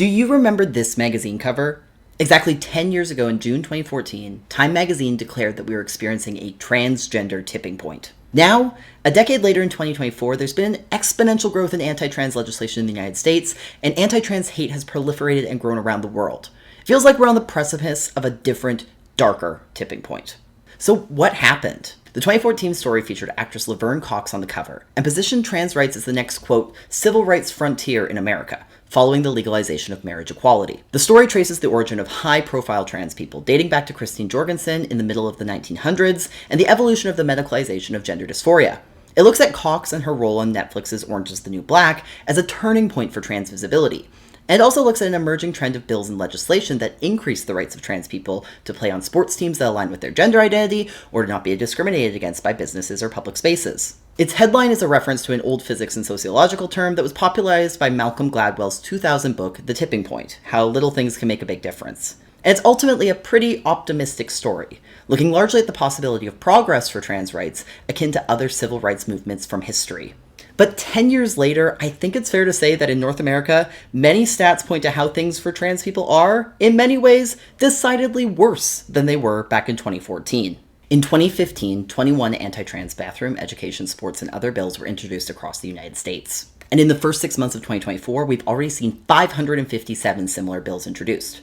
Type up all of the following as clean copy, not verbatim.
Do you remember this magazine cover? Exactly 10 years ago in June 2014, Time magazine declared that we were experiencing a transgender tipping point. Now, a decade later in 2024, there's been an exponential growth in anti-trans legislation in the United States, and anti-trans hate has proliferated and grown around the world. It feels like we're on the precipice of a different, darker tipping point. So what happened? The 2014 story featured actress Laverne Cox on the cover and positioned trans rights as the next, quote, civil rights frontier in America, following the legalization of marriage equality. The story traces the origin of high-profile trans people, dating back to Christine Jorgensen in the middle of the 1900s, and the evolution of the medicalization of gender dysphoria. It looks at Cox and her role on Netflix's Orange is the New Black as a turning point for trans visibility. And it also looks at an emerging trend of bills and legislation that increase the rights of trans people to play on sports teams that align with their gender identity or to not be discriminated against by businesses or public spaces. Its headline is a reference to an old physics and sociological term that was popularized by Malcolm Gladwell's 2000 book, The Tipping Point: How Little Things Can Make a Big Difference. And it's ultimately a pretty optimistic story, looking largely at the possibility of progress for trans rights akin to other civil rights movements from history. But 10 years later, I think it's fair to say that in North America, many stats point to how things for trans people are, in many ways, decidedly worse than they were back in 2014. In 2015, 21 anti-trans bathroom, education, sports, and other bills were introduced across the United States. And in the first 6 months of 2024, we've already seen 557 similar bills introduced.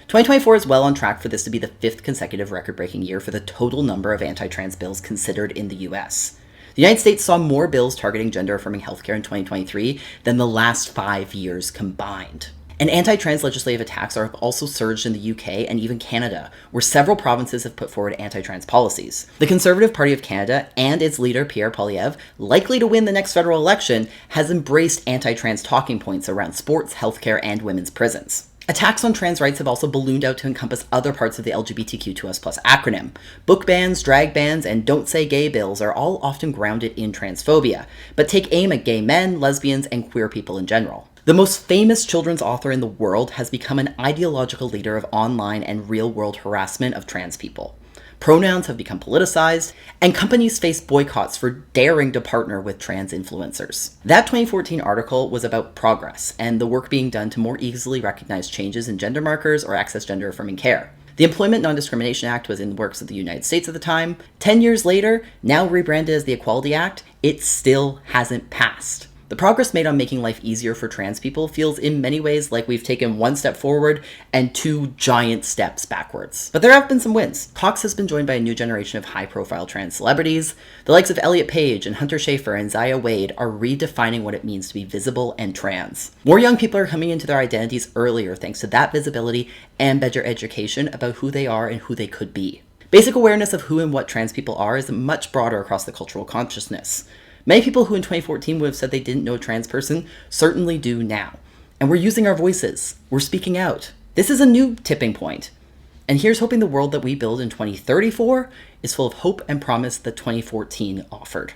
2024 is well on track for this to be the 5th consecutive record-breaking year for the total number of anti-trans bills considered in the US. The United States saw more bills targeting gender-affirming healthcare in 2023 than the last 5 years combined. And anti-trans legislative attacks have also surged in the UK and even Canada, where several provinces have put forward anti-trans policies. The Conservative Party of Canada and its leader, Pierre Poilievre, likely to win the next federal election, has embraced anti-trans talking points around sports, healthcare, and women's prisons. Attacks on trans rights have also ballooned out to encompass other parts of the LGBTQ2S+ acronym. Book bans, drag bans, and don't say gay bills are all often grounded in transphobia, but take aim at gay men, lesbians, and queer people in general. The most famous children's author in the world has become an ideological leader of online and real-world harassment of trans people. Pronouns have become politicized, and companies face boycotts for daring to partner with trans influencers. That 2014 article was about progress and the work being done to more easily recognize changes in gender markers or access gender-affirming care. The Employment Non-Discrimination Act was in the works of the United States at the time. 10 years later, now rebranded as the Equality Act, it still hasn't passed. The progress made on making life easier for trans people feels in many ways like we've taken one step forward and 2 giant steps backwards. But there have been some wins. Cox has been joined by a new generation of high-profile trans celebrities. The likes of Elliot Page and Hunter Schafer and Zaya Wade are redefining what it means to be visible and trans. More young people are coming into their identities earlier thanks to that visibility and better education about who they are and who they could be. Basic awareness of who and what trans people are is much broader across the cultural consciousness. Many people who in 2014 would have said they didn't know a trans person certainly do now. And we're using our voices. We're speaking out. This is a new tipping point. And here's hoping the world that we build in 2034 is full of hope and promise that 2014 offered.